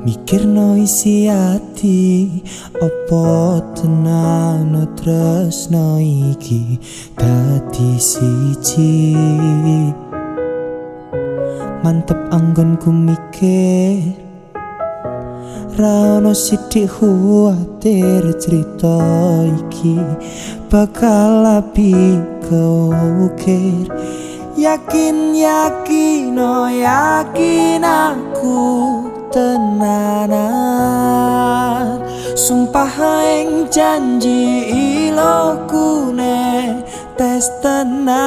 Mikirno isi ati opo tenano tresno iki dadi siji. Mantep anggonku mikir ra ono sithik khawatir cerita iki bakal api keukir. Yakin aku tenanan, sumpah ing janji iloku ne tes tenan.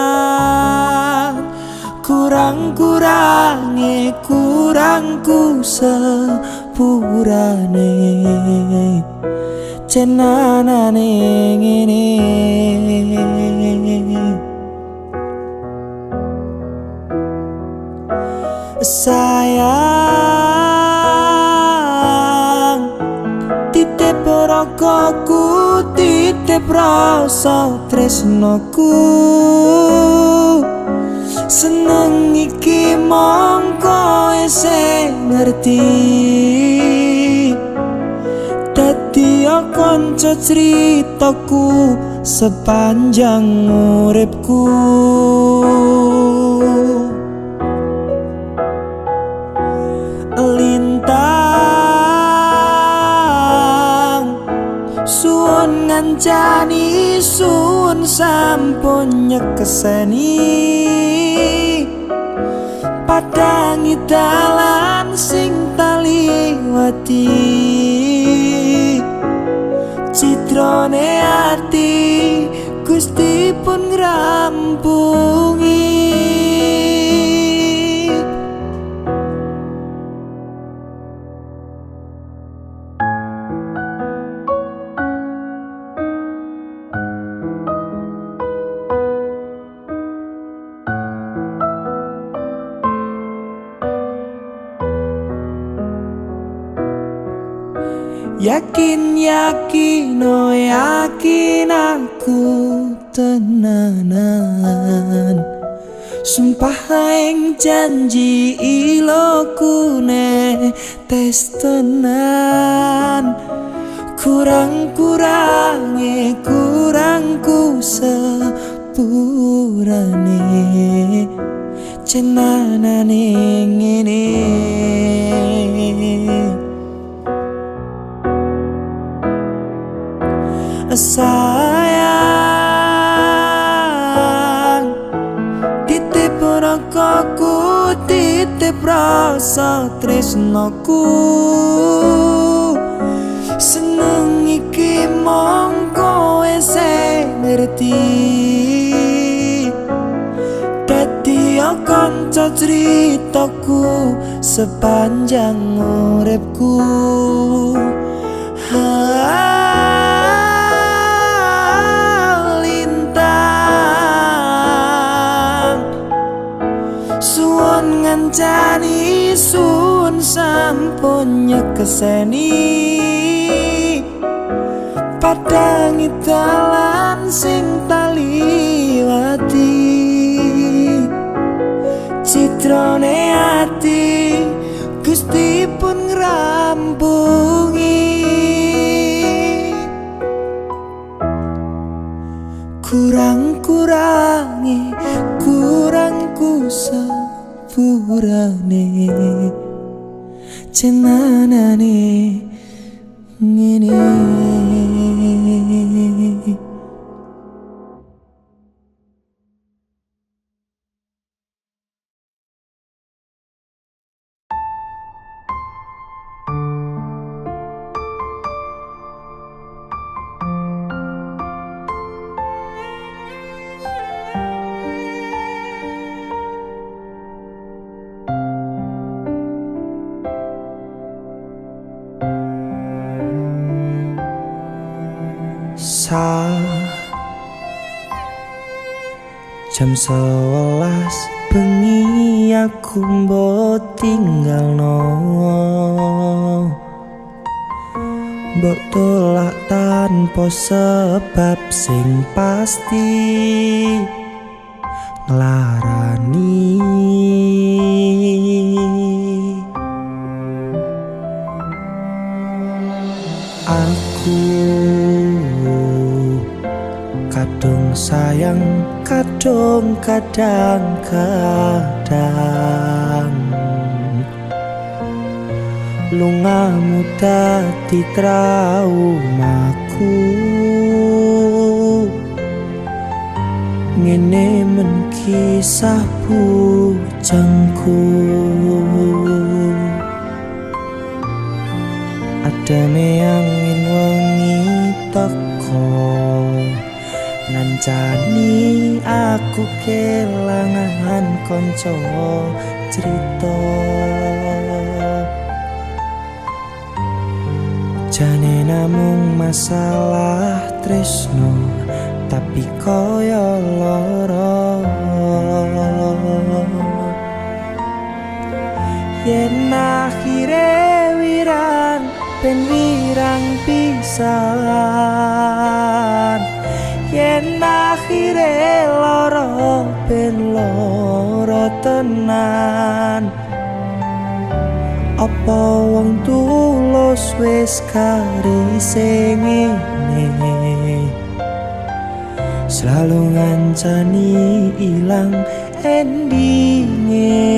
Kurangku sepurane cenanane ngene. Sayang, titip rokoku, titip rasa tresnoku. Seneng iki mongko sing ngerti, dadi kanca critaku sepanjang uripku. Lintang suwun ngancani, suwun sampun nyekeseni, padangi dalan sing taliwati. Citrane ati Gusti pun ngrampungi. Yakin aku tenanan, sumpah ing janji iloku ne tes tenan. Kurangku sepurane cenanane ngene. Sayang, titip rokoku, titip rasa tresnoku. Seneng iki mongko sing ngerti, dadi kanca critaku sepanjang uripku. Suwun ngancani, suwun sampun nyekeseni, padangi dalan sing taliwati. Citrane ati Gusti pun ngrampungi. Kurangku sepurane cenanane ngene. Jam 11 bengi aku mbok tinggalno, mbok tolak tanpa sebab sing pasti nglarani. sayang kadung kadang-kadang lungamu dadi traumaku ngene men kisah bujangku adane angin wengi teko ngancani aku kelangan konco cerita jane namung masalah tresno tapi koyo loro yen akhire wirang ben wirang pisan yen akhire loro ben loro tenan apa wong tulus wis karise ngene selalu ngancani ilang endinge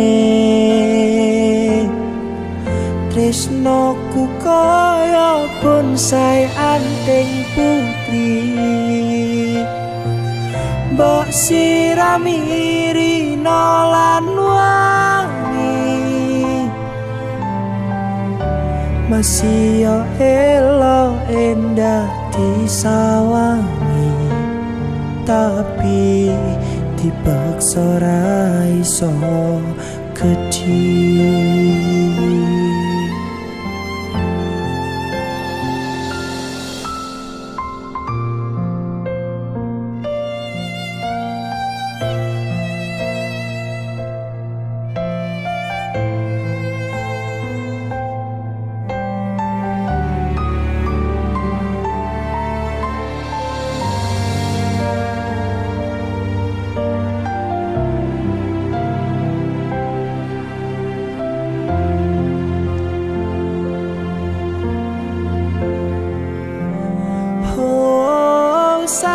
tresnoku kaya bonsai anting putri mbok sirami rino lan wangi masih yo elo endah disawangi tapi dipaksa ra iso gedhi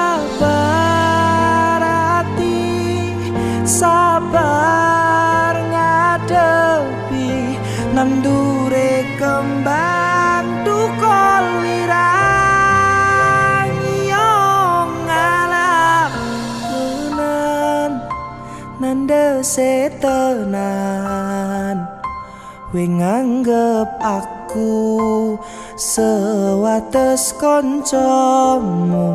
sabar hati sabar ngadepi nandure kembang tukul wirang yo ngalah tenan nande setenan we nganggep aku sewates koncomu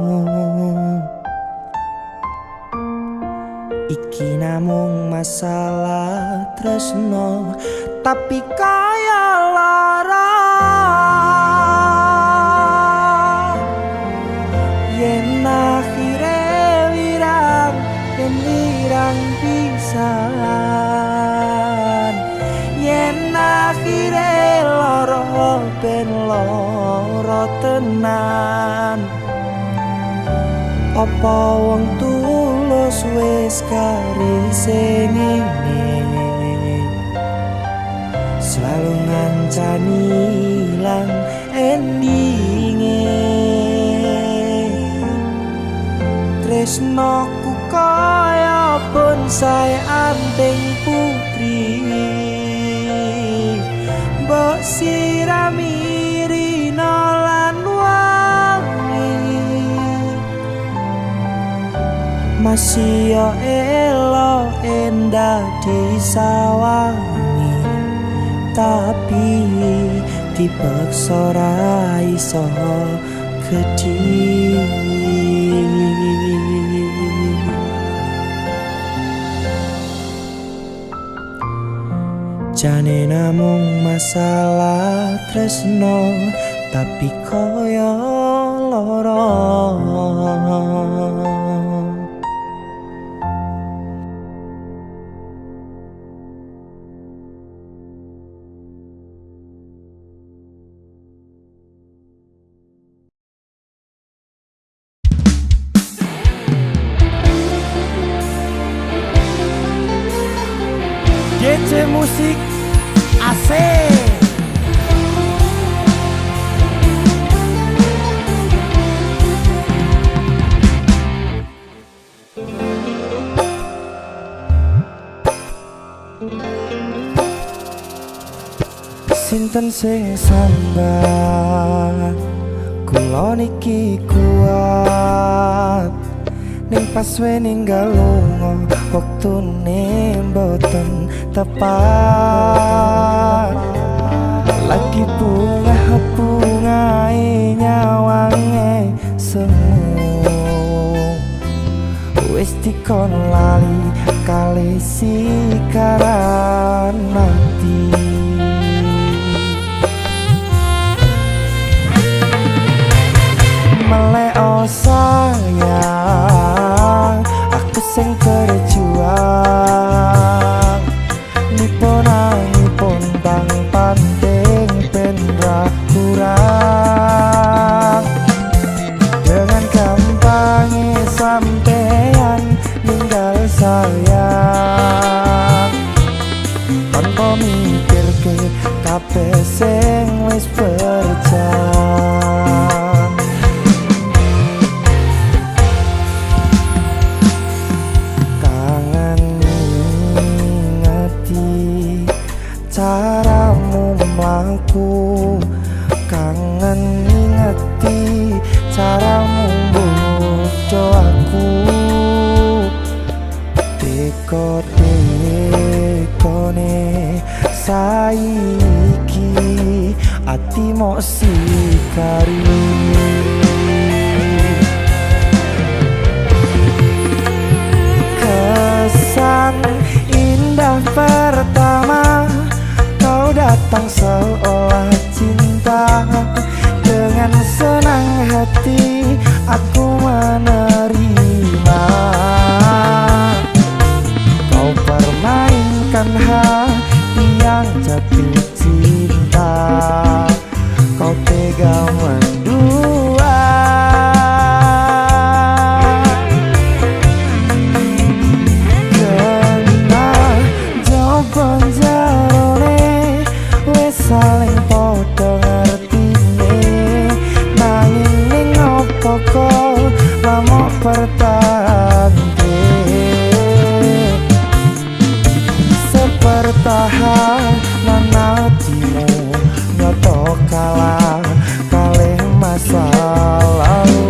iki namung masalah tresno tapi kaya lara yen akhire wirang yen wirang pisan yen akhire loro ben loro tenan apa wong tulus wis karise ngene selalu ngancani ilang endinge tresnoku kaya bonsai anting putri mbok sirami rino lan wangi masih yo elo endah disawangi tapi dipaksa ra iso gedhi jane namung masalah tresno tapi koyo loro DC Musik AC. Sinten sing sambat kula niki kuat ning pas we ninggal lunga wektune mboten tepat lagi bunga-bungae nyawange semu wis dikon lali kali sikaran mati. Meleo sayang, aku sing berjuang nipun bang panding ben ra kurang. Dengan gampangnya sampean ninggal sayang tanpa mikir ke kabeh sing wis berjalan. Caramu mlaku kangen ngingeti caramu bodo aku dekone saiki ati mok sikari kesan indah pertama kau datang seolah cinta dengan senang hati aku menerima kau permainkan hati yang jatuh cinta kau tega mendua kena jawaban saling podo ngertine nanging ning opo kok lamok pertande sepertahanan hatimu nyoto kalah kalih masa lalu.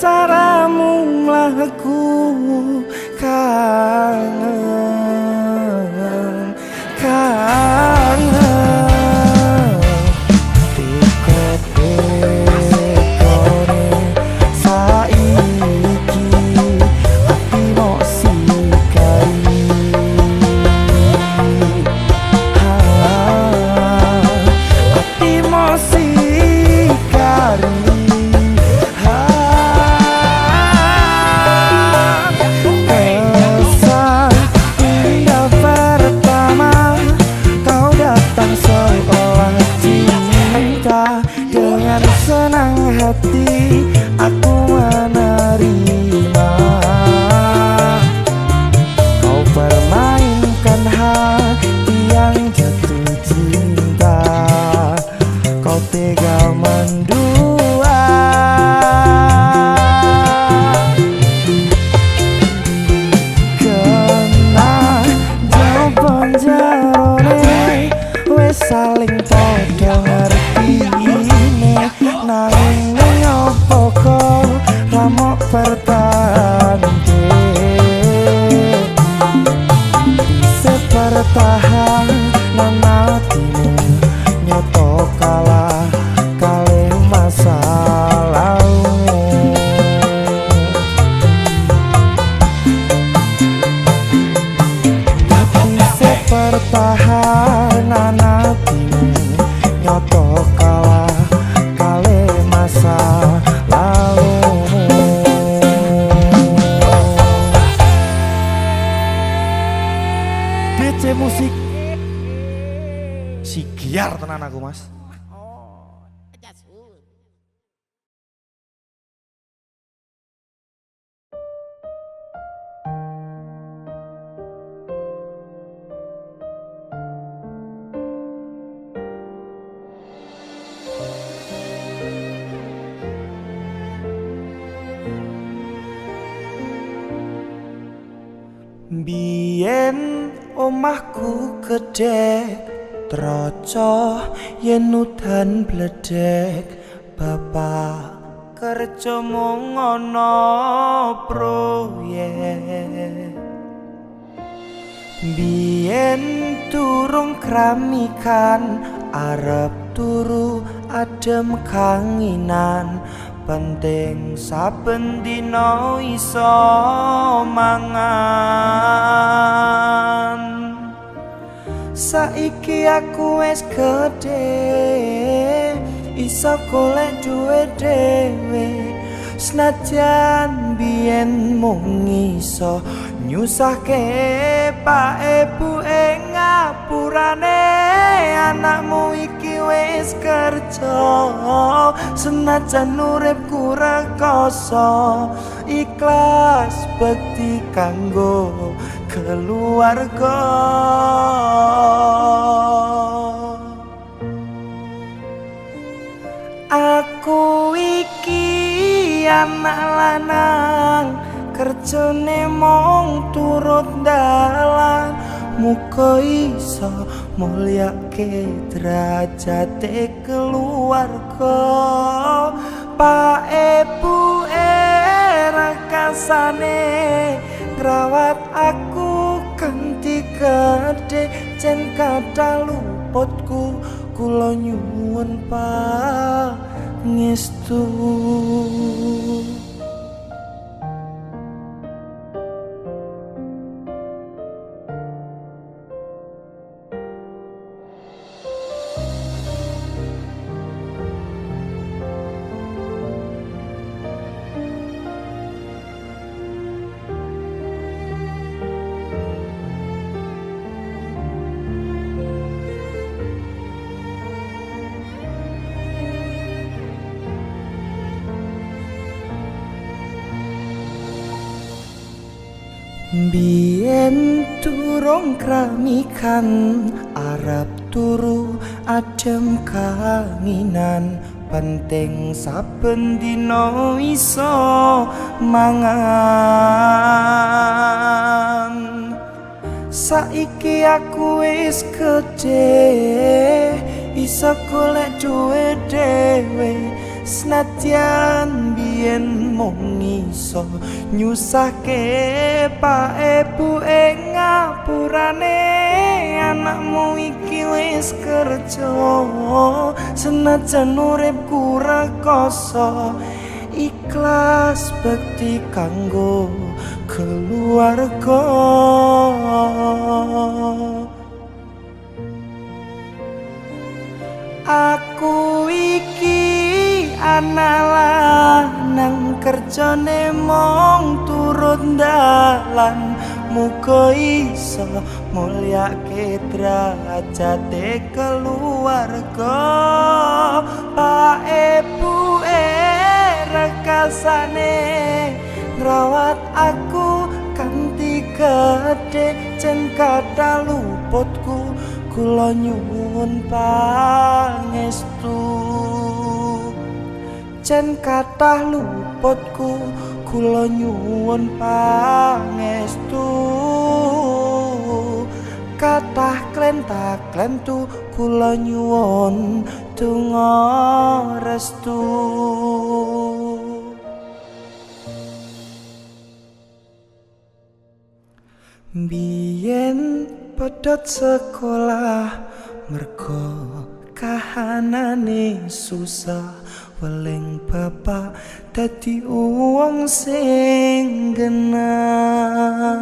Caramu mlaku kangen dekone saiki ati mok sikari ati mok sikari dengan senang hati aku menerima kau permainkan hati yang jatuh cinta kau tega mendua kena jawaban jarone wes saling podo ngerti nanging opo kok lamok pertande Biar tenan aku mas. Oh, jasun. Biyen omahku gedhek troco yen udan bledek bapak kerja mung ana proyek. Biyen durung kramikan arep turu adem kanginan penting saben dina iso mangan. Saiki aku wis gedhe iso golek duwe dhewe senajan biyen mung iso nyusahke pak ibu ing ngapurane. Anakmu iki wis kerja senajan uripku rekoso ikhlas bekti kanggo keluarga. Aku iki anak lanang kerjane mung turut dalan muga iso mulyake derajate keluarga. Pak ibu rakasane ngrawat aku kanthi gedhe jen kathah luputku kula nyuwun pangestu. Biyen durung kramikan arep turu adem kanginan penting saben dina iso mangan. Saiki aku wis gedhe iso golek duwe dhewe senadyan biyen mung iso nyusahke pak ibu ing ngapurane. Anakmu iki wis kerja senajan uripku rekoso ikhlas bekti kanggo keluarga. Aku iki anak lanang kerjane mung turut dalan muga iso mulyake derajate keluarga. Pak ibu rekasane ngrawat aku kanthi gedhe jen kathah luputku kula nyuwun pangestu. Jen kathah luputku kula nyuwun pangestu. Kathah klenta-klentu kula nyuwun donga restu. Biyen pedhot sekolah merga kahanane susah weling bapak dadi wong sing genah.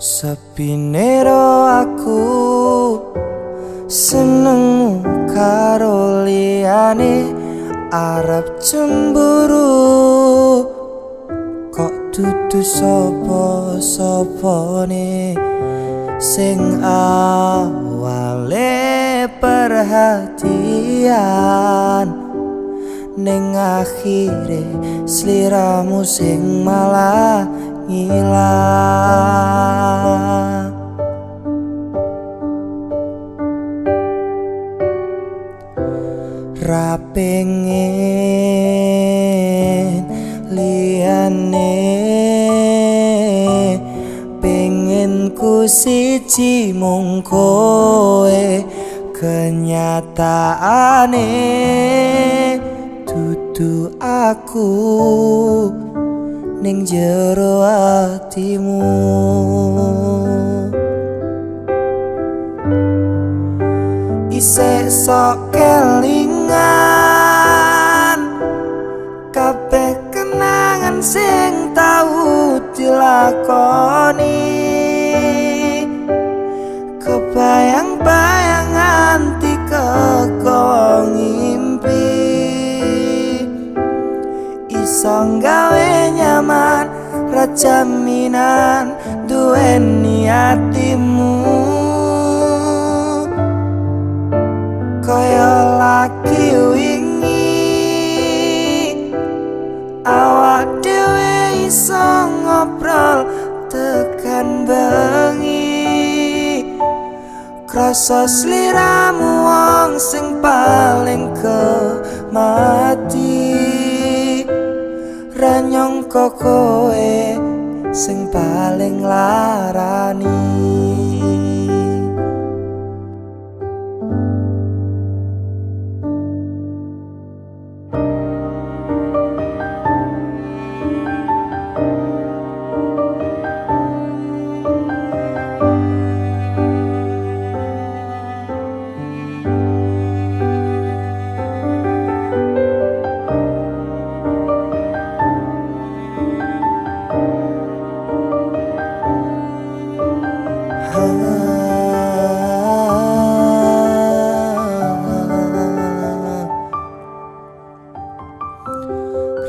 Sepine ro aku seneng karo liyane arep cemburu kok dudu sapa-sapane sing awale perhatian ning akhire sliramu sing malah ngilang. Ra pengen liyane, pengen ku siji mung kowe, kenyataane dudu aku ning jero atimu. Isih sok kelingan kabeh kenangan sing tau dilakoni, kebayang-bayang nganti kekong ngimpi, iso gawe nyaman ra jaminan duweni atimu. Kaya lagi wingi awak dhewe iso ngobrol tekan bengi, krasa sliramu wong sing paling kemati, ra nyangka kowe sing paling larani.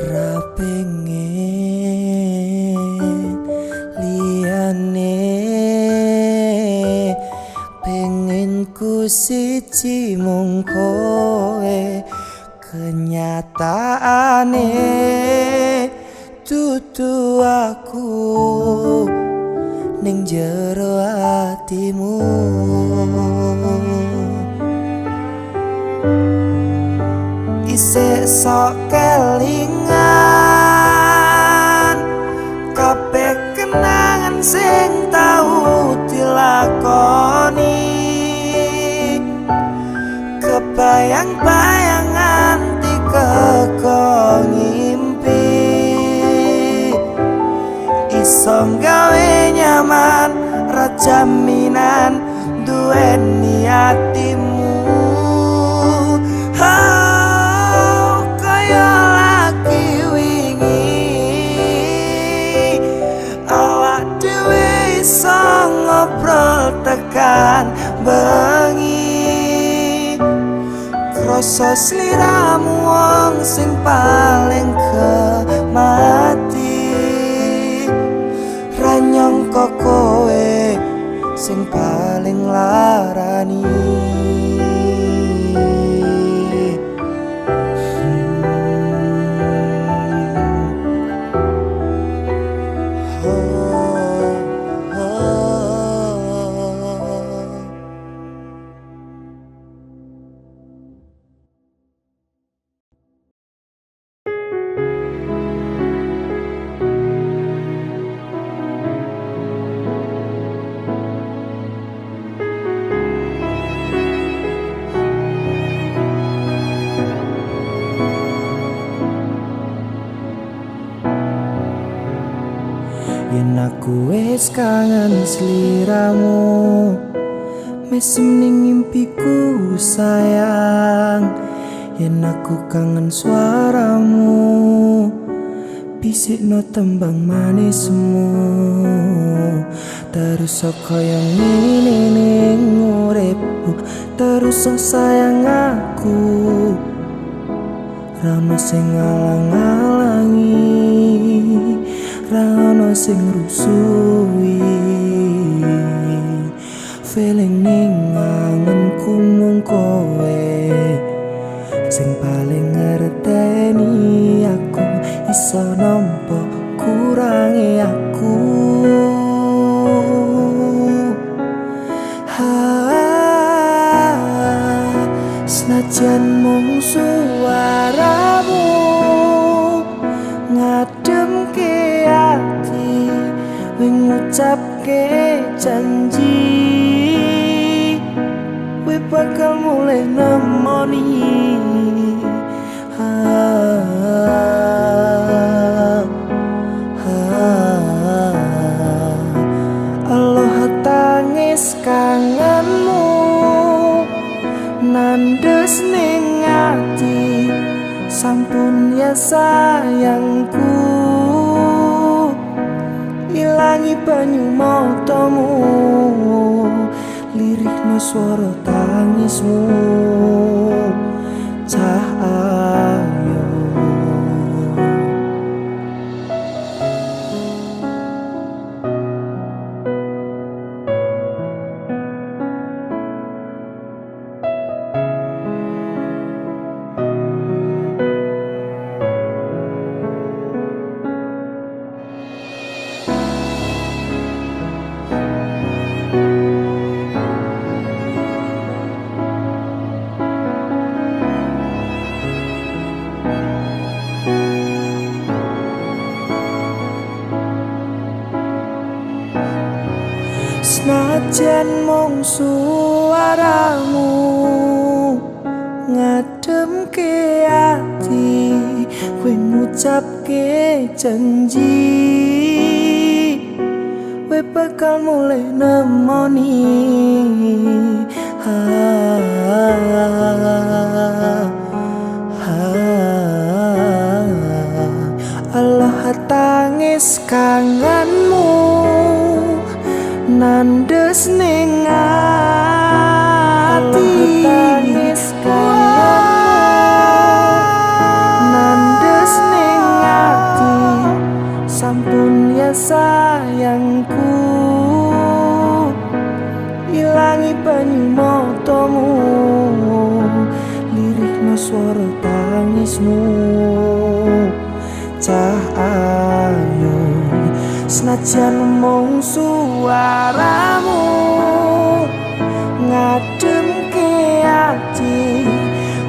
Ra pengen liyane, pengen ku siji mung kowe, kenyataane dudu aku ning jero atimu. Isih sok kelingan kabeh kenangan sing tau dilakoni, kebayang-bayang nganti kekong ngimpi, iso gawe nyaman ra jaminan duweni atimu. Kaya lagi wingi awak dhewe iso ngobrol tekan bengi, krasa sliramu wong sing paling kemati, ra nyangka kowe sing paling larani. Yen aku wis kangen sliramu, mesem ning ngimpiku sayang. Yen aku kangen suaramu, bisikno tembang manismu, terus kaya ngene ning uripku, terus sayang aku. Ra ono sing ngalang-alangi, ra ono sing rusui. Feeling ning angenku mung kowe sing paling ngerteni aku, iso nampa kurangi aku. Senajan mung suaramu ngademke ati, ngucapke janji we bakal mulai nemoni. Allah tangis kangenmu nandes ning ati, sampun ya sayangku, ilangi banyu matamu, lirihno swara tangismu. Cah ayo senajan mung suaramu ngademke ati, kowe ngucapke janji we bakal mulai nemoni. Allah tangis kangenmu nandes ning ati, tangis nandes ning ati, sampun ya sayangku, ilangi banyu matamu, lirihno swara tangismu. Cah ayo senajan mung suaramu ngademke ati,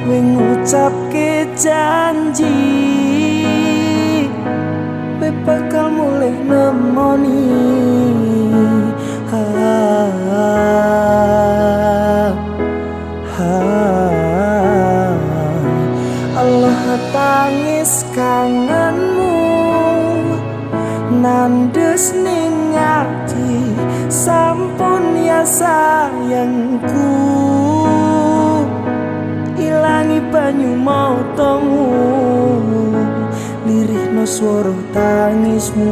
we ngucapke janji we bakal mulai nemoni. Allah tangis kangenmu nandes ning ati, sampun ya sayangku, ilangi banyu matamu, lirihno swara tangismu.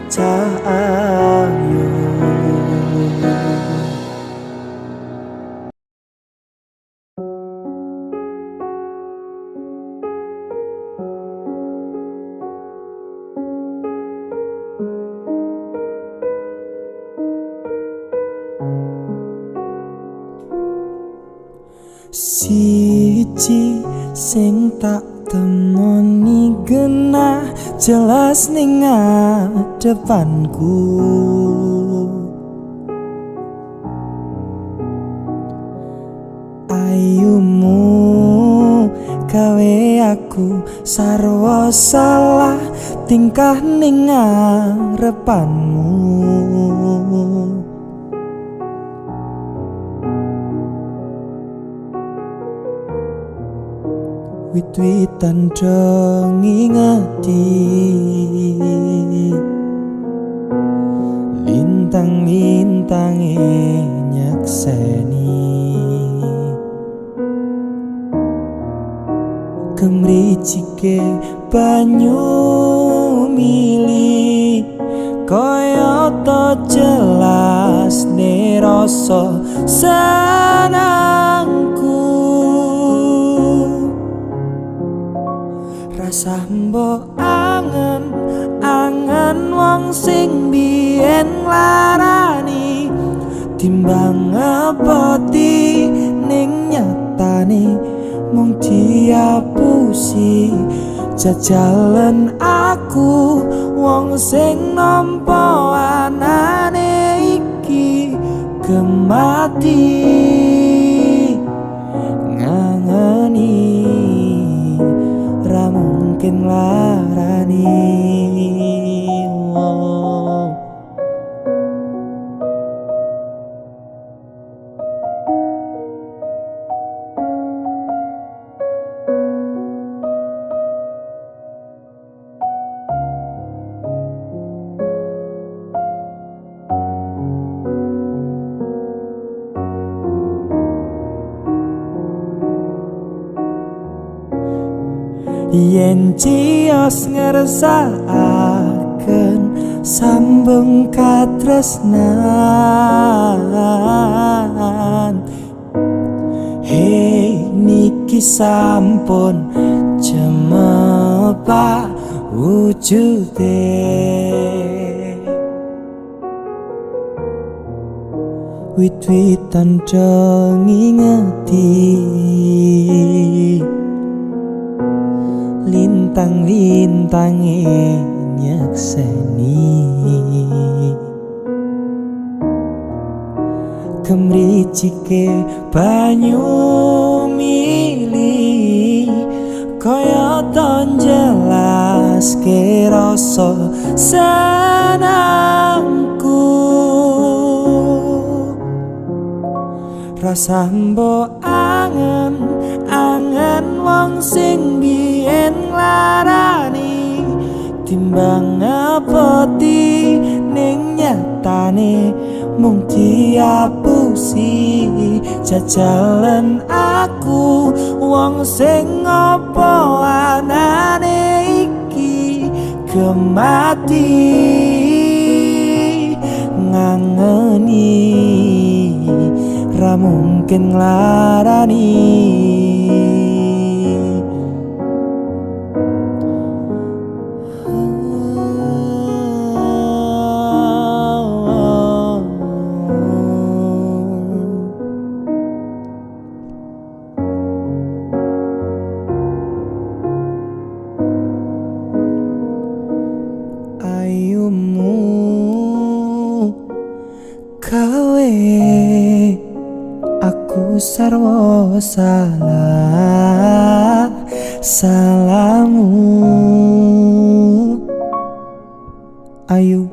Cah ayo siji sing tak temoni genah jelas ning ngadepanku, ayumu gawe aku sarwa salah tingkah ning ngarepanmu. Wit-witan dong ngingeti, lintang-lintange nyakseni, kemricike banyu mili kaya to jelas ne rasa senangku. Rasa mbok angen wong sing biyen larani timbang ngepoti ning nyatane mung diapusi. Jajalan aku wong sing nampa anane iki gemati ngangeni ra mungkin larani. Yen cios ngersakaken sambung katresnan, hei niki sampun cemepak wujude. Wit-witan dong ngingeti lintang-lintange nyekseni kemricike banyu mili kaya ton jelas ke rasa senangku. Rasa mbok angen wong sing biyen larani timbang ngepoti ning nyatane mung diapusi. Jajalan aku wong sing apa anane iki gemati ngangeni ra mungkin larani. Ayumu kawe aku sarwa salah salamu. Ayu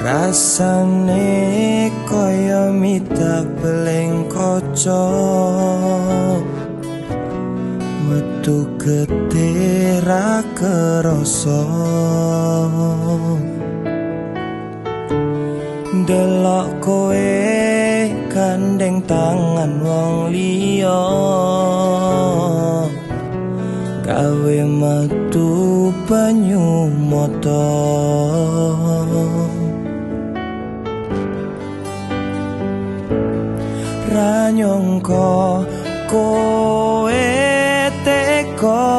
rasane kaya mita beleng kaca metu gede ra kerasa delok kowe gandeng tangan wong liya gawe metu banyu mata. Ra nyangka kowe teka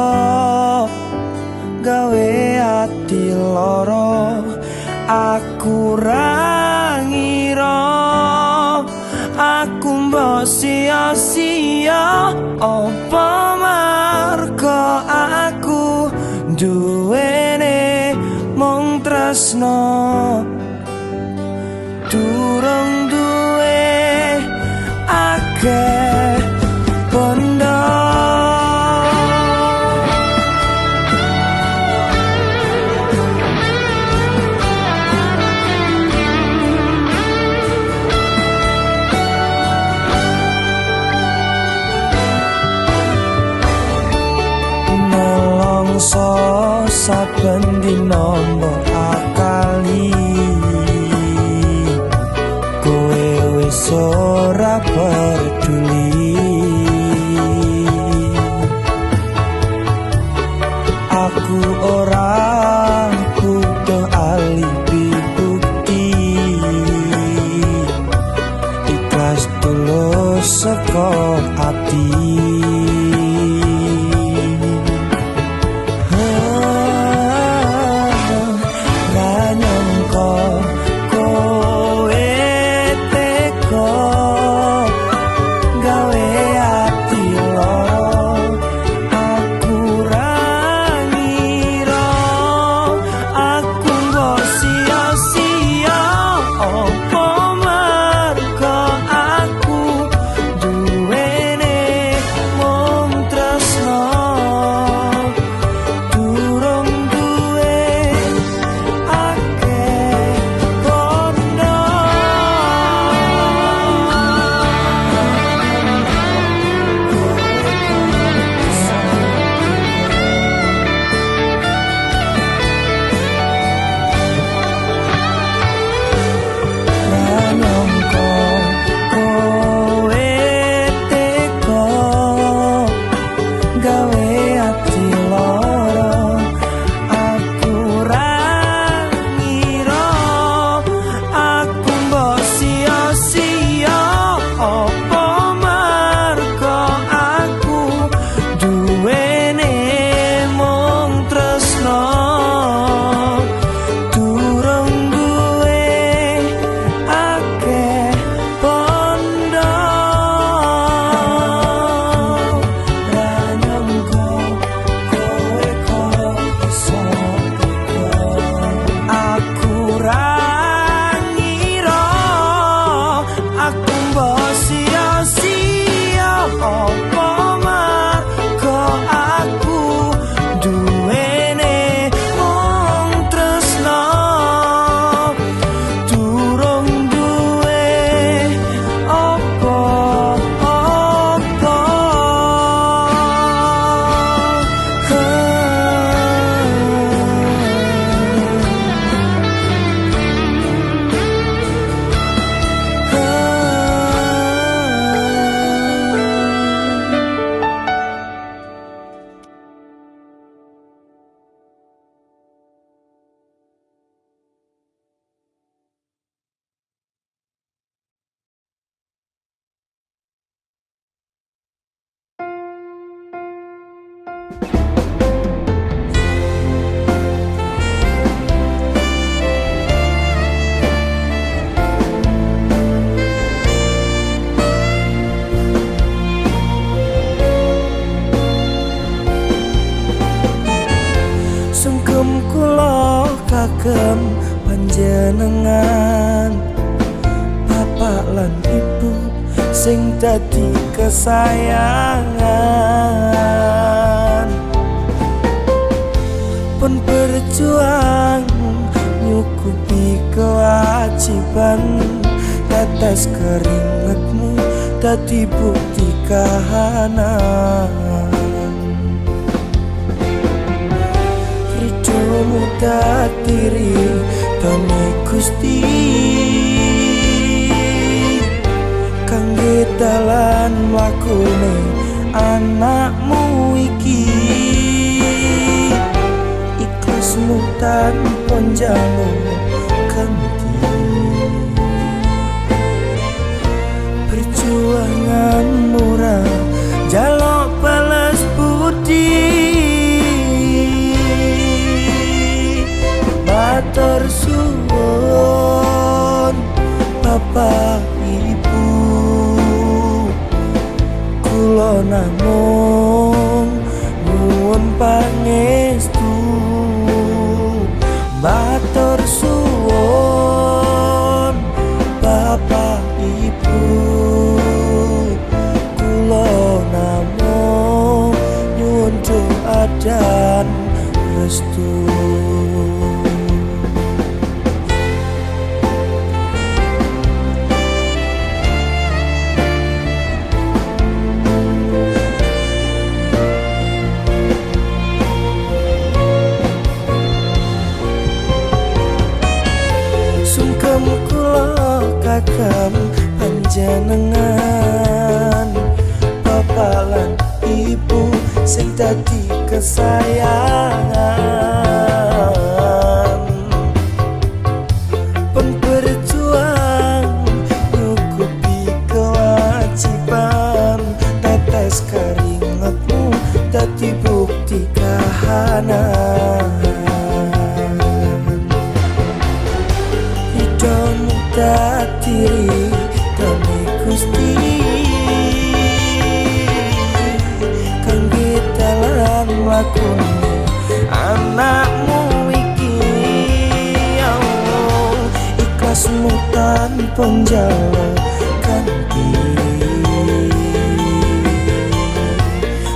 gawe ati lara aku ra ngira aku mbok sia-sia apa marga aku duwene mung tresno durung duwe akeh bondo. dino mbok akali kowe wis ora peduli. Aku ora butuh alibi bukti, ikhlas tulus saka ati. Kagem panjenengan bapak lan ibu sing dadi kesayangan, pun berjuang nyukupi kewajiban. Tetes keringetmu dadi bukti kahanan. Diri done Gusti kangge dalan mlakune anakmu iki, ikhlasmu tanpa njaluk ganti. Perjuangan murah jaluk balas budi, matur suwun Bapak Ibu, kula namung nyuwun pangestu. Matur suwun Bapak Ibu, kula namung nyuwun doa dan restu. dadi kesayangan. Pun berjuang nyukupi kewajiban, tetes keringetmu dadi bukti kahanan. Hidupmu dadi ridhone Gusti, kangge dalan mlakune anakmu iki. Ya Allah, ikhlasmu tanpa njaluk ganti,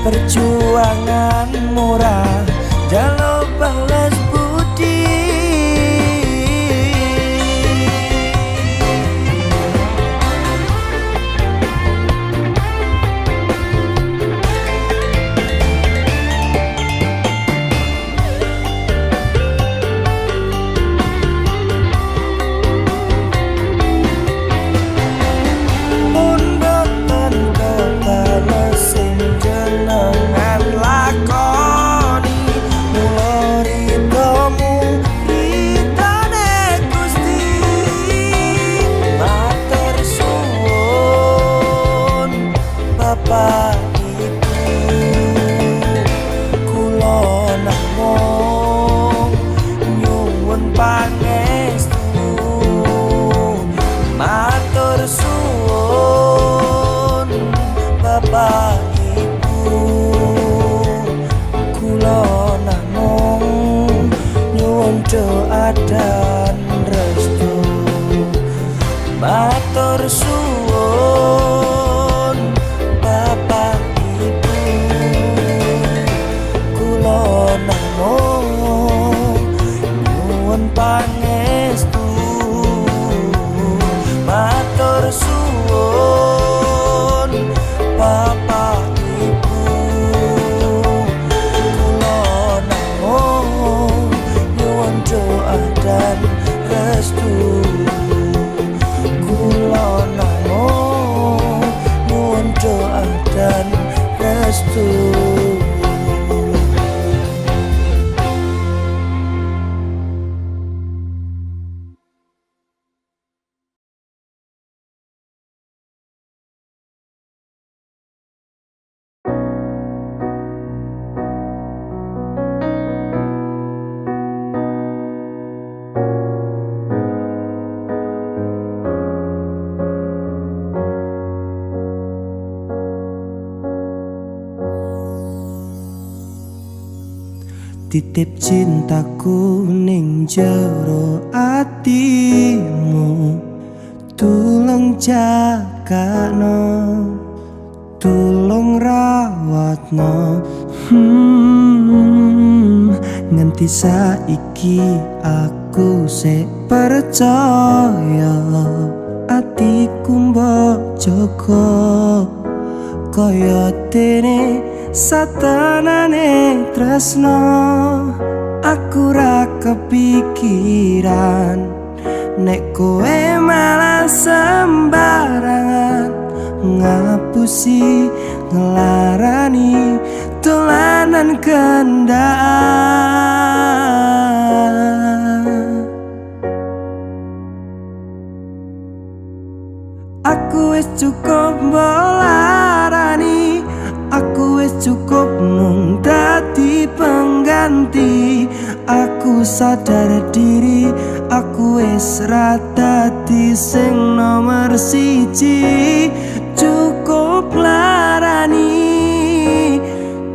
perjuangan murah jaluk balas budi. Pun boten kebales sing jenengan lakoni, mula ridhomu ridhone Gusti. Matur suwun Bapak Ibu, kula namung nyuwun pangestu. Matur suwun Bapak Ibu, kula namung nyuwun doa dan restu. Matur suwun Bapak Ibu, kula namung nyuwun pangestu. Matur suwun Bapak Ibu, kula namung nyuwun doa dan restu. Kula namung nyuwun doa dan restu. Titip cintaku ning jero atimu, tulung jagakno, tulung rawatno. Nganti saiki aku sik percaya atiku mbok jaga kaya dene satanane tresno. Aku ra kepikiran nek kowe malah sembarangan ngapusi ngelarani dolanan kendaan. Aku wis cukup mbolarani, aku wis cukup mung dadi pengganti. Aku sadar diri, aku wis ra dadi sing nomor siji. Cukup larani,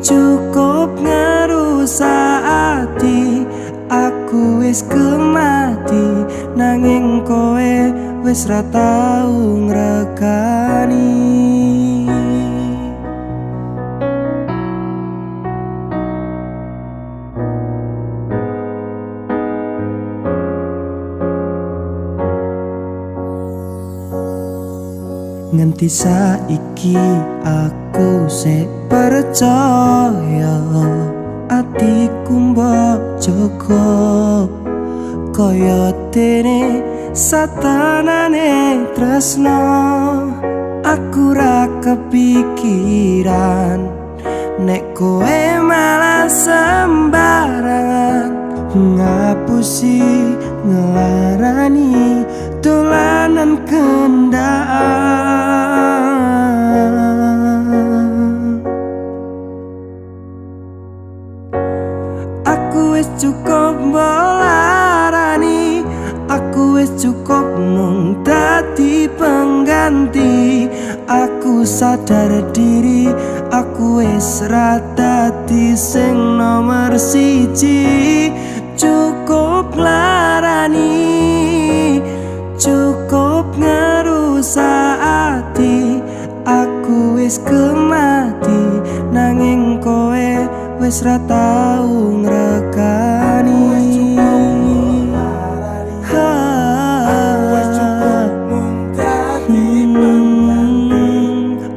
cukup ngerusak ati. Aku wis kemati, nanging kowe wis ra tau ngregani. Nganti saiki aku sik percaya atiku mbok jaga kaya dene satanane tresno. Aku ra kepikiran nek kowe malah sembarangan ngapusi ngelarani dolanan kendaan. Aku wis cukup melarani, aku wis cukup mung dadi pengganti. Aku sadar diri, aku wis ra dadi sing nomor siji. Cukup larani, cukup ngerusak ati. Aku wis kemati, nanging kowe wis ra tau ngrekani.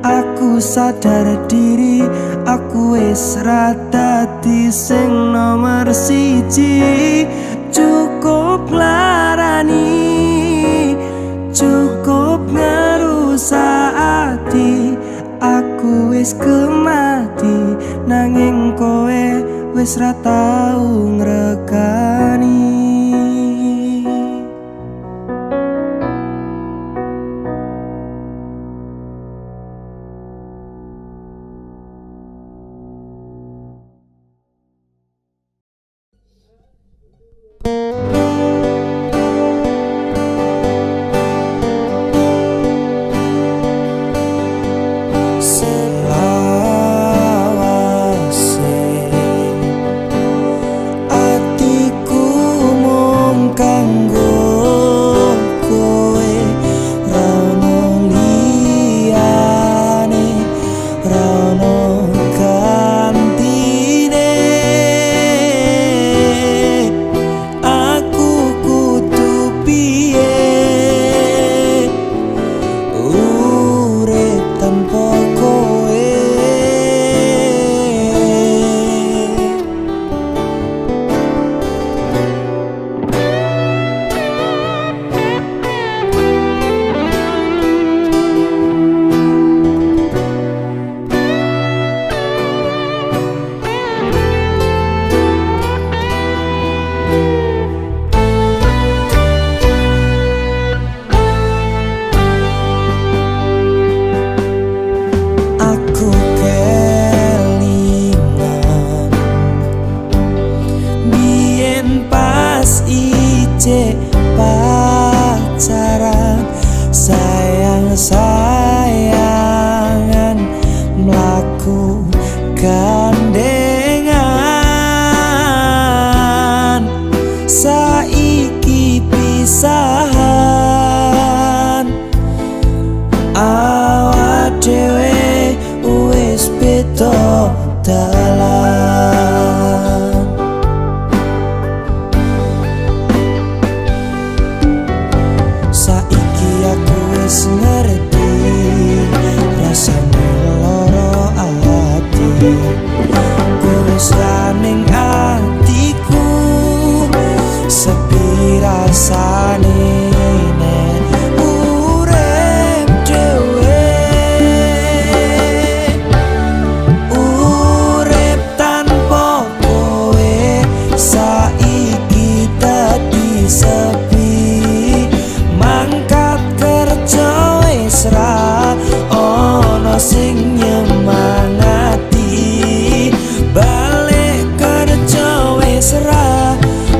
Aku sadar diri, aku wis ra dadi sing nomor siji. Cukup larani, cukup ngerusak ati. Aku wis kemati, nanging kowe wis ra tau ngrekani. Pacaran sayang-sayangan mlaku gandengan. Saiki pisahan, awak dhewe wis beda dalan. Saiki aku wis ngerti rasane loro ati. Wis ning atiku sepi rasane nek urip dhewe. Urip tanpa kowe saiki dadi sepi. Mangkat kerja wis ra ono sing nyemangati. Balik kerja wis ra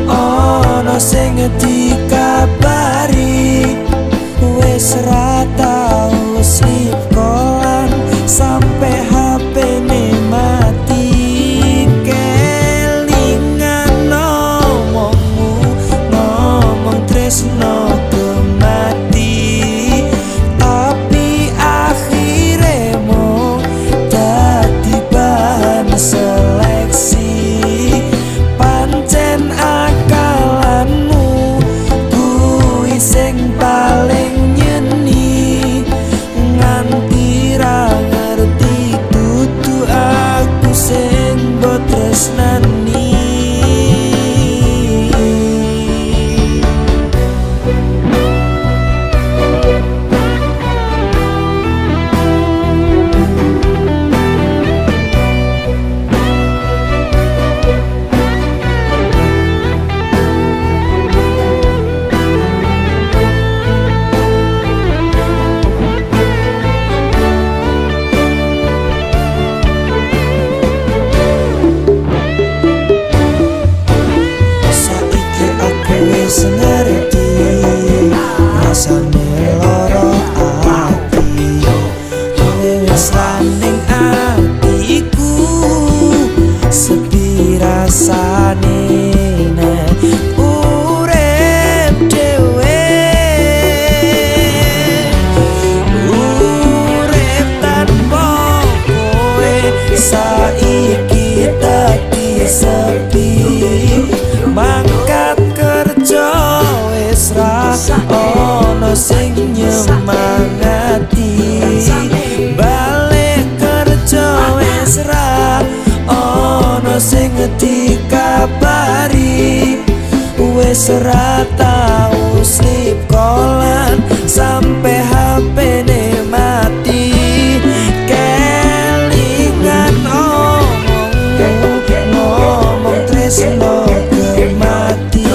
ono sing dikabari. Wis ra tau sip kolan sampe HP-ne mati. Kelingan ngomongmu, ngomong tresno kemati. Tapi akhirnya mau dadi bahan seleksi. Pancen akalanmu sepi mangkat kerja wis ra ono sing nyemangati balik kerja wis ra ono sing dikabari wis ra tau slip callan sampai HP ne mati kelingan ngomong tresno kemati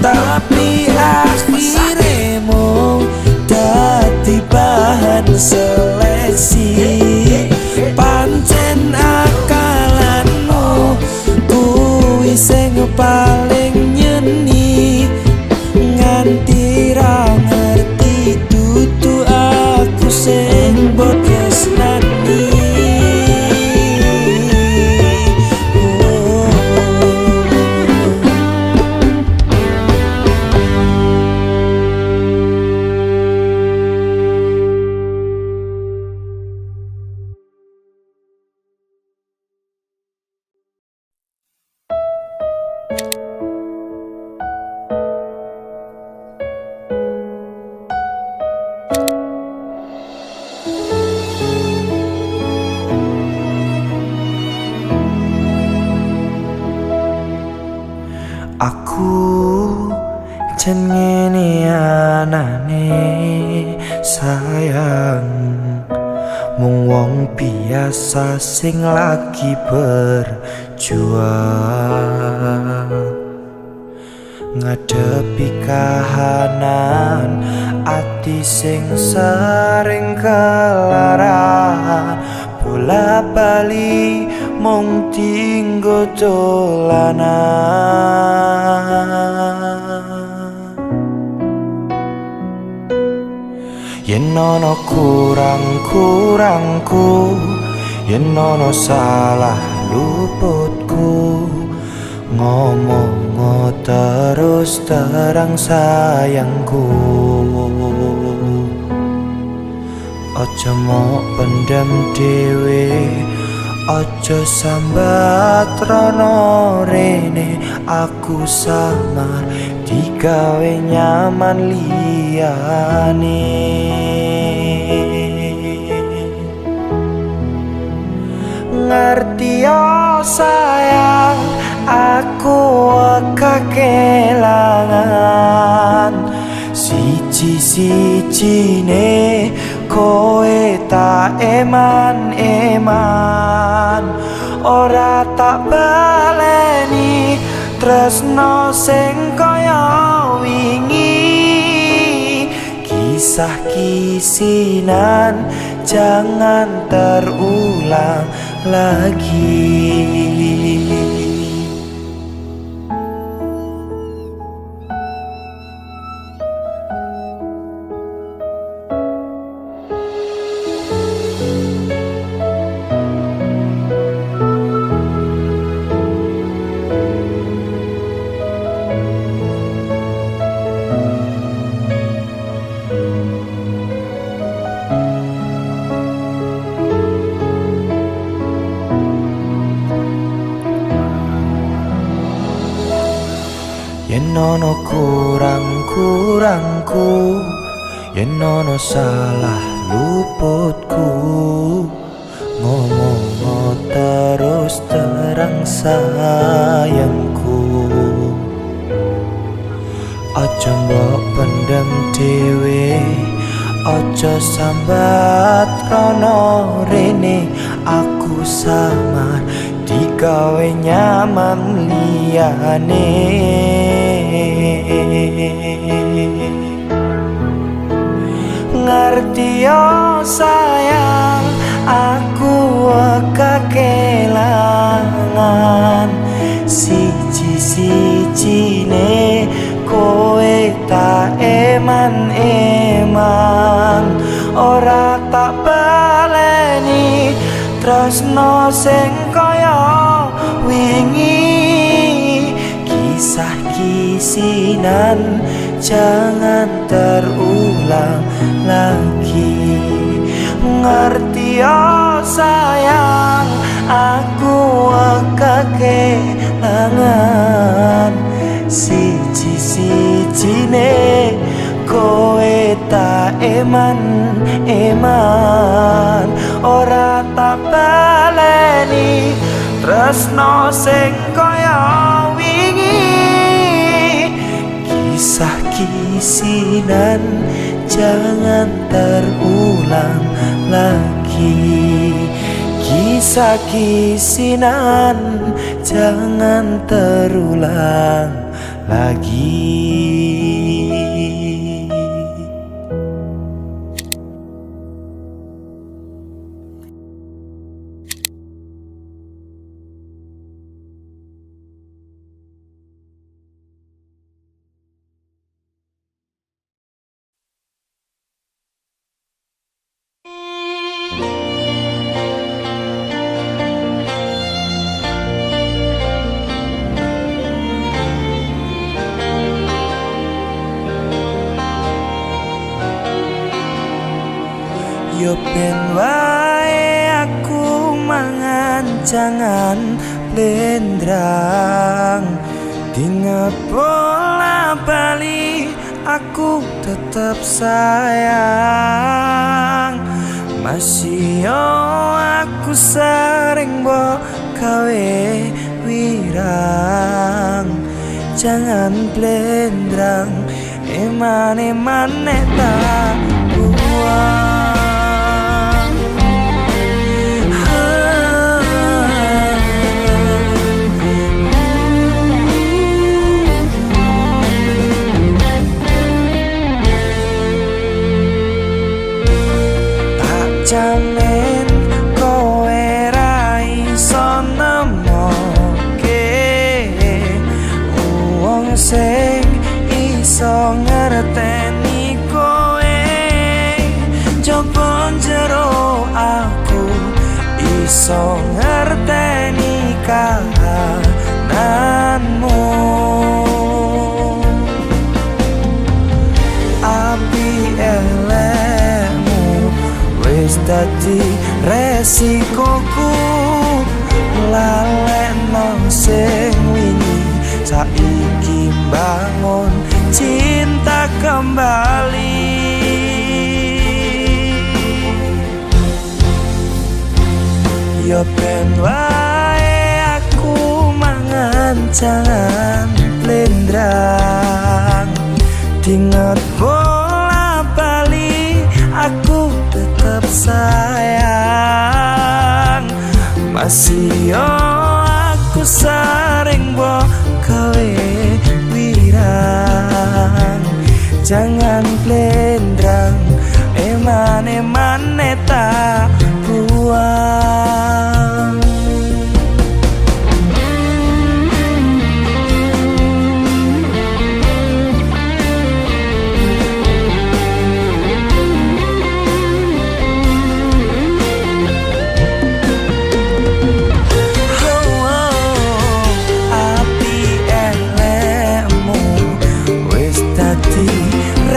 tapi akhirnya mung dadi bahan seleksi pancen akalanmu kuwi sing paling nyeni nganti ra ngerti dudu aku sing mbok tresnani. Aku jenenge anane sayang mung wong biasa sing lagi berjuang ngadepi kahanan ati sing sering kelaran bola bali mung tinggo dolanan yen ana kurang-kurangku yen ana salah luputku ngomong terus terang sayangku aja mau pendam dhewe aja sambat rono rene aku samar digawe nyaman liyane ngerti yo sayang aku kekelangan siji-sijine kowe tak eman-eman ora tak baleni tresno sing kaya wingi kisah kisinan jangan terulang lagi. Yen ana kurang-kurangku yen ana salah luputku ngomong terus terang sayangku aja mbok pendem dhewe aja sambat rono rene aku samar digawe nyaman liyane ngerti yo sayang aku kekelangan siji-sijine kowe tak eman-eman ora tak baleni tresno sing kaya wingi kisah kisinan jangan terulang lagi ngerti yo sayang aku siji-sijine kowe tak eman ora tak baleni tresno sing kaya wingi. Kisah kisinan jangan terulang lagi. Kisah kisinan jangan terulang lagi. Yo ben wae aku mangan jangan blendrang. Ingat bola bali aku tetap sayang. Masih yo aku sering mbok gawe wirang. Jangan blendrang eman-eman nek tak buang. Jamin kowe ra iso nemoke wong sing iso ngerteni kowe. Coba jero aku iso ngerteni kahananmu. Api elekmu wis dadi resikoku. Lalekno sing wingi saiki bangun cinta kembali. Yo ben wae aku mangan jangan blendrang. Dinget bola bali aku tetap sayang. Masih yo aku sering mbok gawe wirang. Jangan blendrang eman-eman tak buang.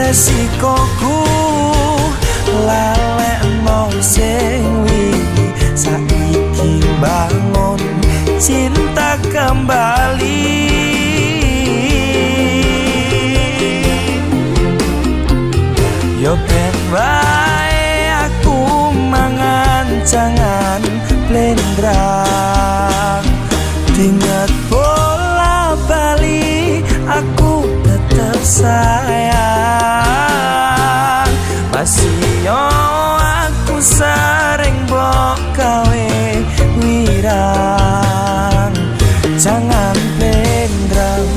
Resikoku lalekno sing wingi saiki bangun cinta kembali. Yo ben wae aku mangan jangan blendrang. Dinget bola bali aku tetap sayang. Masih yo aku sering mbok gawe wirang. Jangan blendrang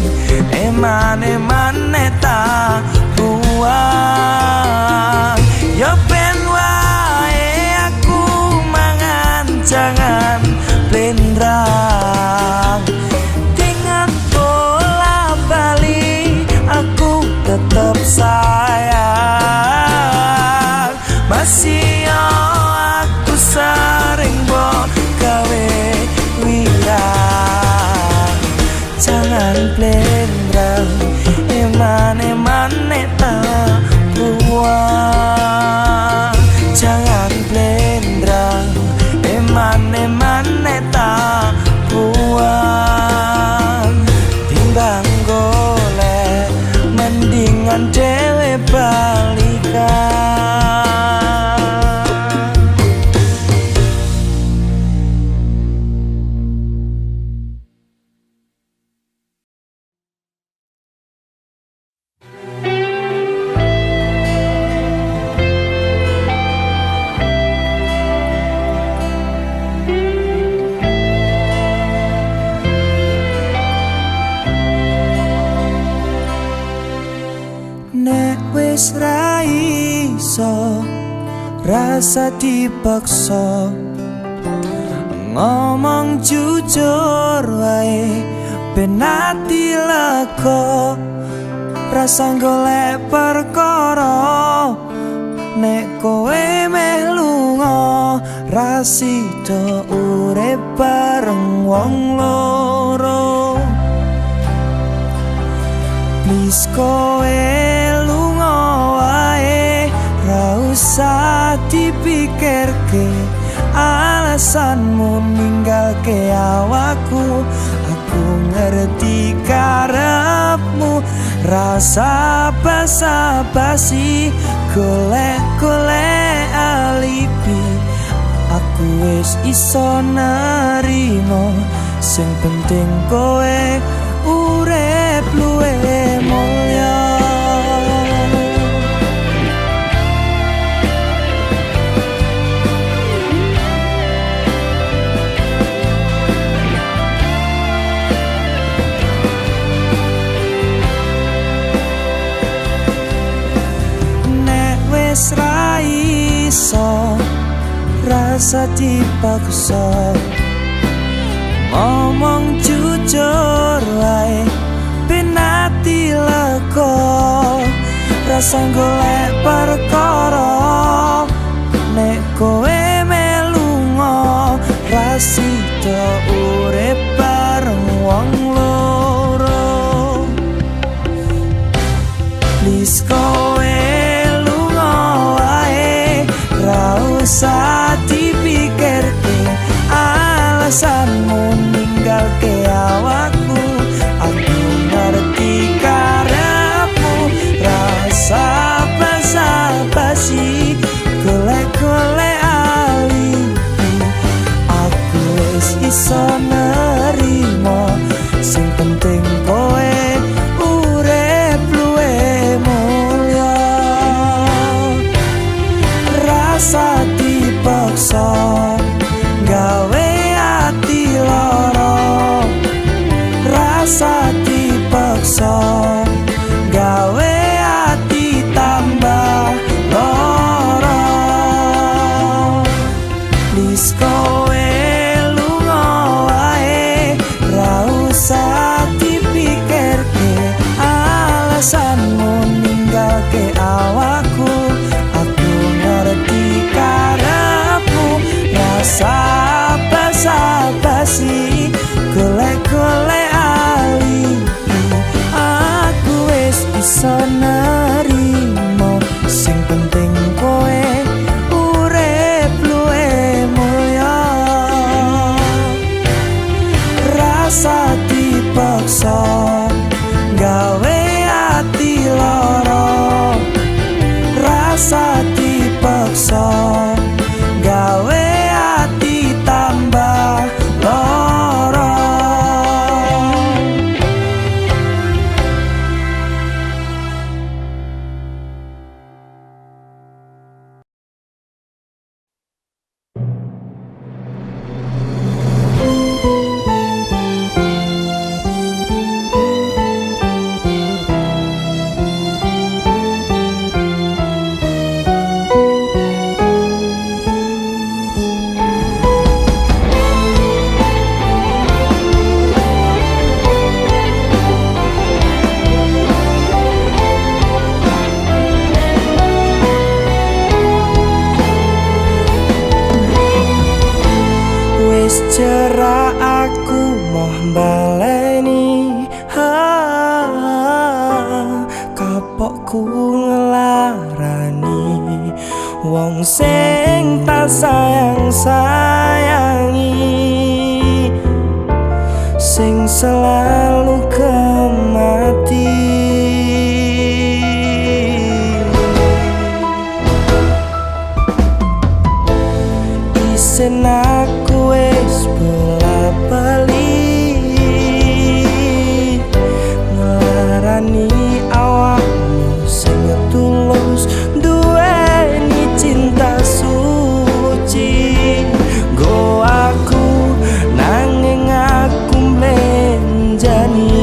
eman-eman tak buang. Yo ben wae aku mangan jangan blendrang. Dengan bola bali aku tetap sayang. Masih yo aku sering mbok gawe wirang. Jangan blendrang eman-eman tak buang. Jangan blendrang eman-eman tak buang. Timbang go rasa dipaksa, ngomong jujur wae ben ati lega, rasa golek perkara nek kowe meh lunga, rasida urip bareng wong loro. Please kowe lunga wae, ra usah dipikirke alasanmu ninggalke awakku. Aku ngerti karepmu, rasa basa-basi golek-golek alibi. Aku wis iso nerimo, sing penting kowe urip luwe mulya. Nek wis ra iso, rasa dipaksa, ngomong jujur wae ben ati lega, rasa golek perkara nek kowe melunga, rasida urip bareng wong loro. Please kowe lunga wae, ra usah dipikirke alasanmu ninggalke awakku. Aku ngerti karepmu, rasa basa-basi golek-golek alibi. Aku wis iso nerimo, sing penting kowe urip luwe mulya. Rasa dipaksa gawe ati lara, rasa dipaksa gawe ati tambah lara. Please kowe lunga wae, ra usah dipikirke alasanmu ninggalke awakku. Aku ngerti karepmu, rasa basa-basi golek-golek alibi. Aku wis iso nerimo, sing penting kowe urip luwe mulya. Rasa dipaksa gawe ati lara, rasa dipaksa gawe ati tambah lara. Wis cerak aku moh baleni, kapokku ngelarani wong sing tak sayang-sayangi, sing selalu kemati. Isen aku wis bola-bali ngelarani awakmu sing tulus duweni cinta suci. Go aku nanging aku mlenjani,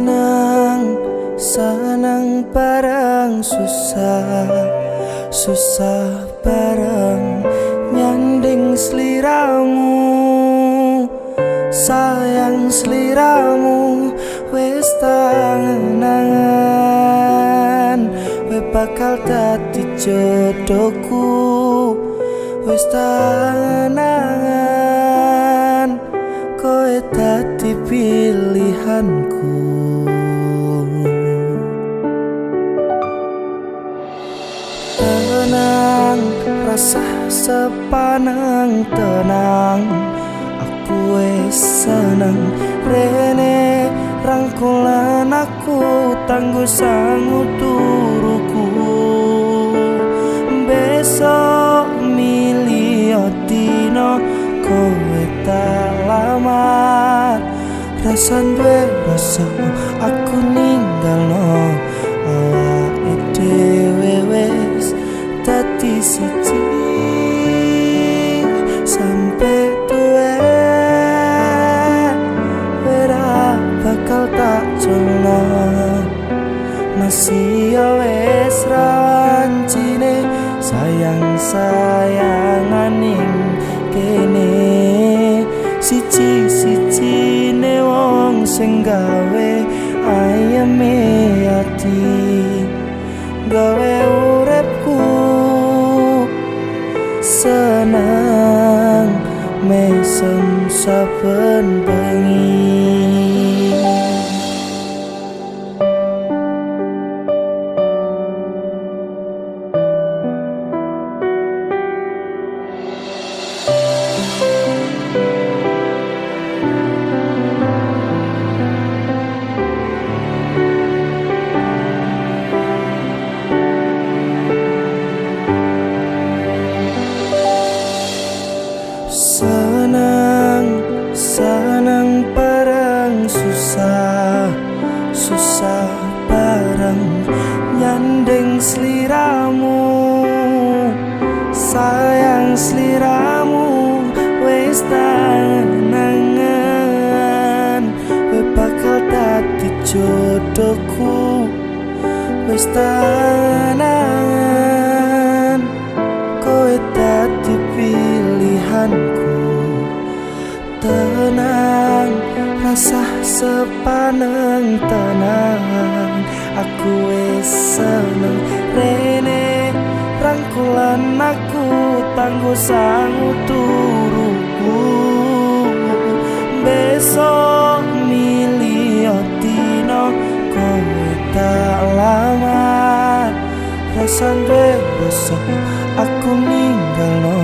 Senang, senang bareng susah, susah bareng nyanding sliramu. Sayang sliramu wis tangan, we bakal dadi jodohku. Wis tangan, kowe dadi pilihanku. Tenang, rasa sepaneng tenang, aku wis seneng. Rene rangkulan aku tangguh sangu turuku. Besok milio dino kowe tak lamar. Rasan duwe rasa aku ninggalno awake dhewe wis dadi siji. Sampai tuwe ora bakal tak jono. Masih ya wis rawancine sayang-sayangan ning kene. Siji-sijine wong sing gawe ayeme ati, gawe uripku senang mesem saben bengi. Senang, senang bareng susah, susah bareng nyanding sliramu. Sayang sliramu wis tangan, we bakal dadi jodohku. Wis tangan, kowe dadi pilihanku. Tenang, rasa sepaneng tenang, aku wis seneng. Rene rangkulan aku tangguh sangu turuku. Besok milio dino kowe tak lamar. Rasan duwe rasa aku ninggalno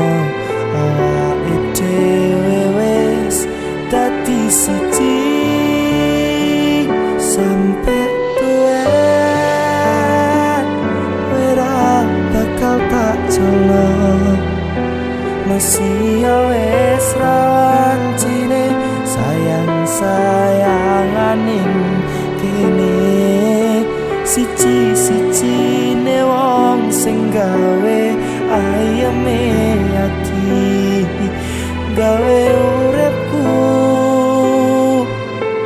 awake dhewe wis dadi siji. Sampai tuwe ora bakal tak jono. Masih ya wis rawancine sayang-sayangan ning kene. Siji-sijine wong sing gawe ayeme ati, gawe uripku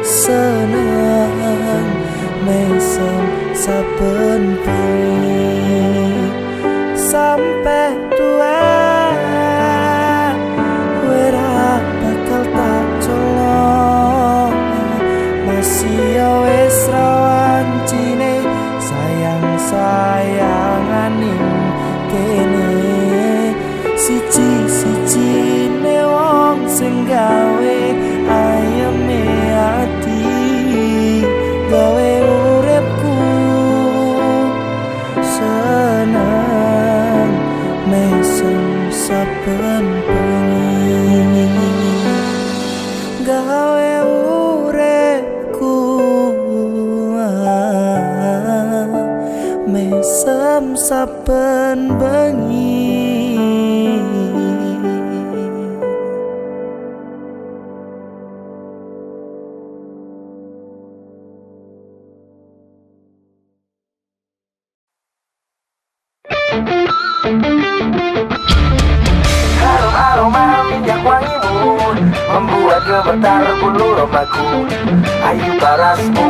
seneng mesem saben bengi. Sampai tuwe ora bakal tak jono. Masih ya wis rawancine sayang-sayangan ning kene. Siji-sijine wong sing gawe ayeme ati, gawe uripku seneng mesem saben bengi. Gawe uripku mesem saben bengi. Aroma minyak wangimu membuat gemetar bulu roma aku. Ayu parasmu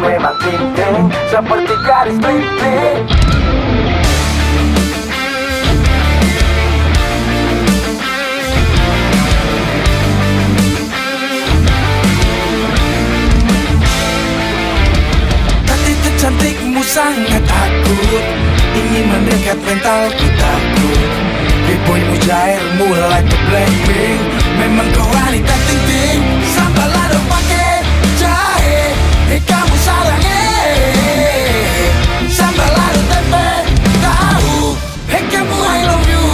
memang ting-ting seperti garis bling-bling. Cantikmu sangat akut, ingin mendekat mentalku takut. Boymu jairmu like a Blackpink, memang kau wanita ting-ting. Sambal lado pakai jahe, kamu sarangnya. Sambal lado tempe tahu, kamu I love you.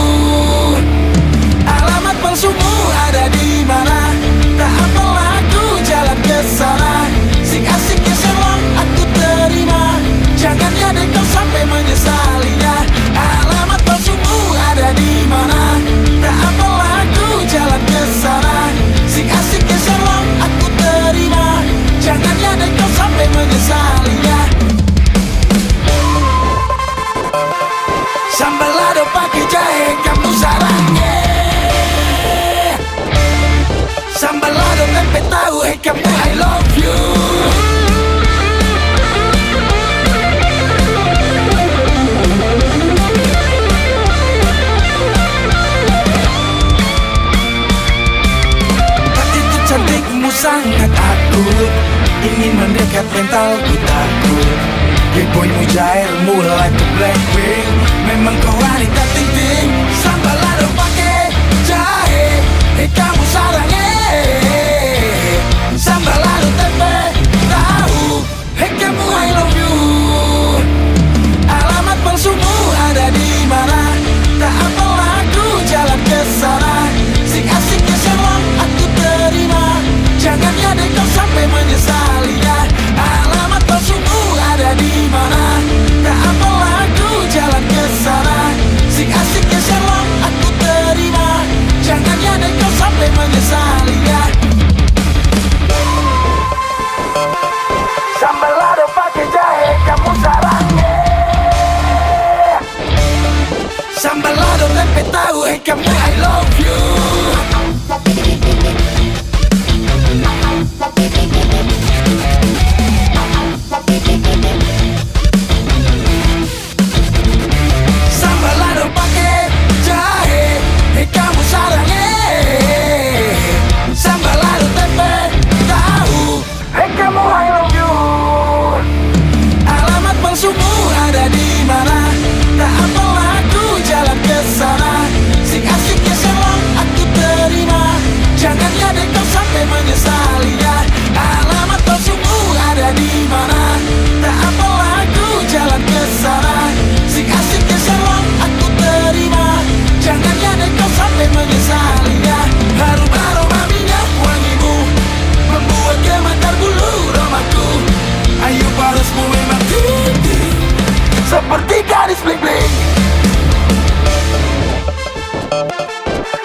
Alamat palsumu ada di mana? Tak apalah aku jalan ke sana. Sik-asiknya selong aku terima, jangan jadi kau sampai menyesalinya. Alamat palsumu ada di mana? Tak apalah aku jalan ke sana. Sik-asiknya selong aku terima, jangan jadi kau sampai menyesalinya. Sambal lado pakai jahe kamu sarangnya. Sambal lado tempe tahu kamu I love you. Cantikmu sangat akut, ingin mendekat mentalku takut. Boymu jairmu like a Blackpink, memang kau wanita ting-ting. Sambal lado pakai jahe, kamu sarangnya. Sambal lado tempe tahu, kamu I love you. Alamat palsumu ada di mana? Tak apalah aku jalan ke sana. Sik-asiknya selong aku terima, jangan jadi kau sampai menyesalinya. Alamat palsumu ada di mana? Tak apalah aku jalan ke sana. Sik-asiknya selong aku terima, jangan jadi kau sampai menyesalinya. Sambal lado pakai jahe kamu sarangnya. Sambal lado tempe tahu kamu I love you. Sambal lado pakai jahe kamu sarangnya. Sambal lado tempe tahu kamu I love you. Alamat palsumu ada di mana? Tak apalah aku jalan ke sana. Sik-asiknya selong aku terima, jangan jadi kau sampai menyesalinya. Alamat palsumu ada di mana? Tak apalah aku jalan ke sana. Sik-asiknya selong aku terima, jangan jadi kau sampai menyesalinya. Harum-aroma minyak wangimu membuat gemetar bulu remaku. Ayu parasmu memang tinggi seperti garis bling-bling.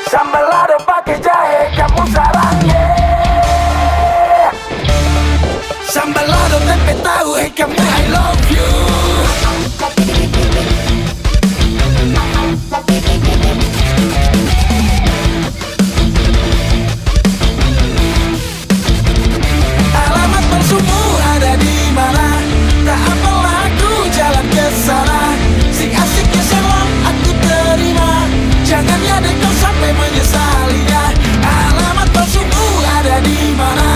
Sambal lado pakai jahe kamu sarangnya. Sambal lado tempe tahu kamu I love you. Alamat palsumu ada di mana? Tak apalah aku jalan ke sana. Sik-asiknya selong aku terima, jangan jadi kau sampai menyesalinya. Alamat palsumu ada di mana?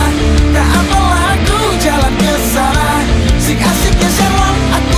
Tak apalah aku jalan ke sana. Sik-asiknya selong aku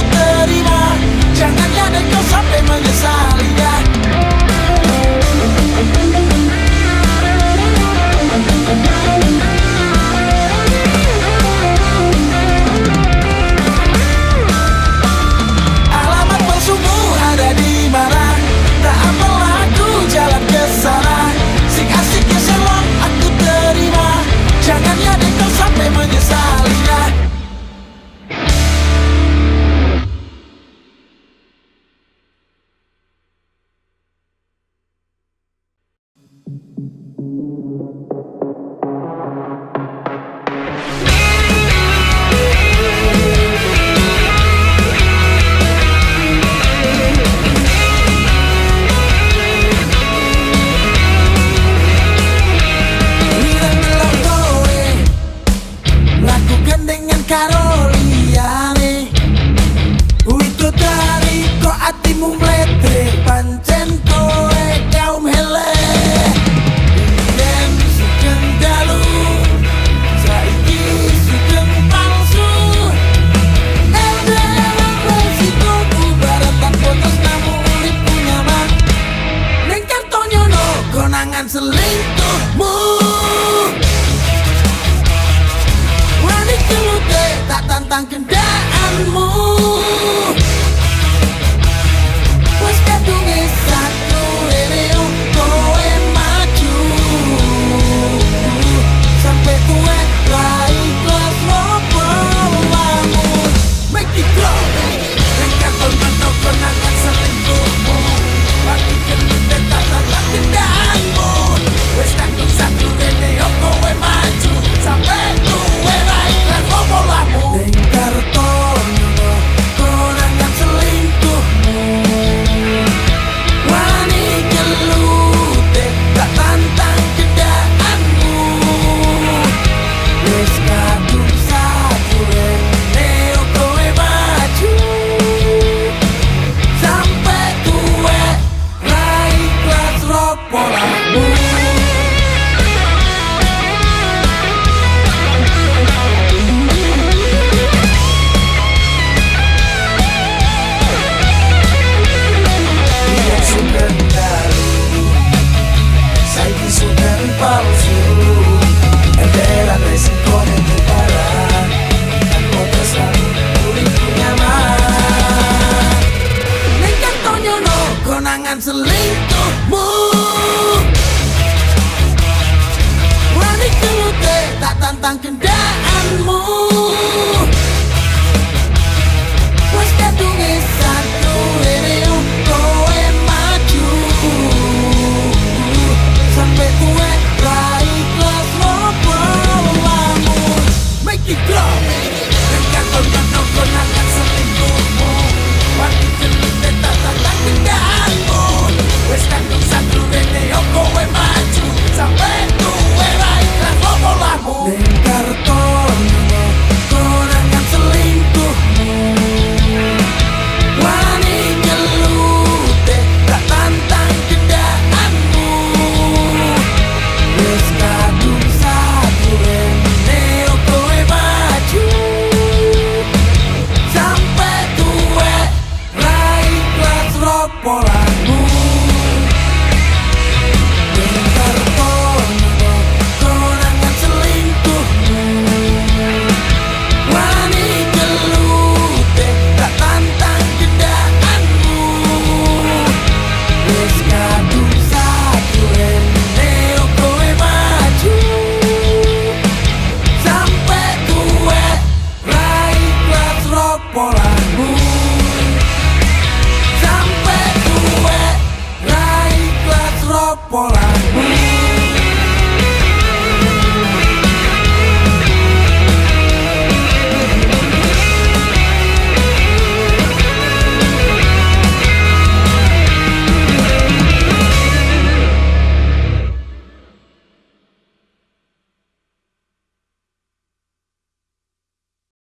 pola